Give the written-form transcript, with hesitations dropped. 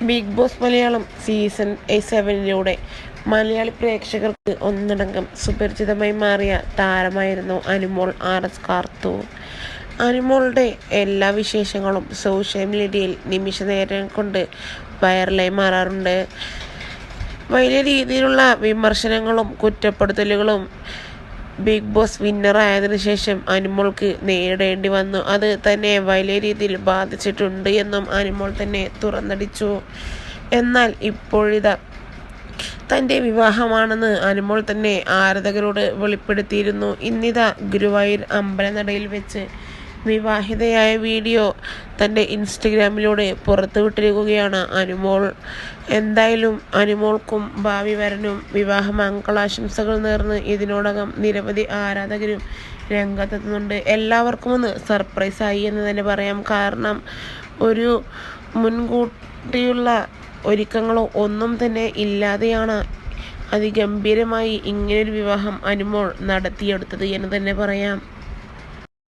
Big boss Malayalam season 7 Malayali പ്രേക്ഷകർക്ക് ഒന്നടങ്കം സുപരിചിതമായി മാറിയ താരമായിരുന്നു അനുമോൾ RS കാർത്തു. അനുമോളുടെ എല്ലാ വിശേഷങ്ങളും സോഷ്യൽ മീഡിയയിൽ നിമിഷ നേരം കൊണ്ട് വൈറലായി മാറാറുണ്ട്. വലിയ രീതിയിലുള്ള വിമർശനങ്ങളും കുറ്റപ്പെടുത്തലുകളും ബിഗ് ബോസ് വിന്നറായതിനു ശേഷം അനുമോൾക്ക് നേരിടേണ്ടി വന്നു. അത് തന്നെ വലിയ രീതിയിൽ ബാധിച്ചിട്ടുണ്ട് എന്നും അനുമോൾ തന്നെ തുറന്നടിച്ചു. എന്നാൽ ഇപ്പോഴിതാ തൻ്റെ വിവാഹമാണെന്ന് അനുമോൾ തന്നെ ആരാധകരോട് വെളിപ്പെടുത്തിയിരുന്നു. ഇന്നിതാ ഗുരുവായൂർ അമ്പലനടയിൽ വെച്ച് വിവാഹിതയായ വീഡിയോ തൻ്റെ ഇൻസ്റ്റഗ്രാമിലൂടെ പുറത്തുവിട്ടിരിക്കുകയാണ് അനുമോൾ. എന്തായാലും അനുമോൾക്കും ഭാവി വരനും വിവാഹ മംഗളാശംസകൾ നേർന്ന് ഇതിനോടകം നിരവധി ആരാധകരും രംഗത്തെത്തുന്നുണ്ട്. എല്ലാവർക്കും ഒന്ന് സർപ്രൈസായി എന്ന് തന്നെ പറയാം. കാരണം ഒരു മുൻകൂട്ടിയുള്ള ഒരുക്കങ്ങളോ ഒന്നും തന്നെ ഇല്ലാതെയാണ് അതിഗംഭീരമായി ഇങ്ങനൊരു വിവാഹം അനുമോൾ നടത്തിയെടുത്തത് എന്ന് തന്നെ പറയാം.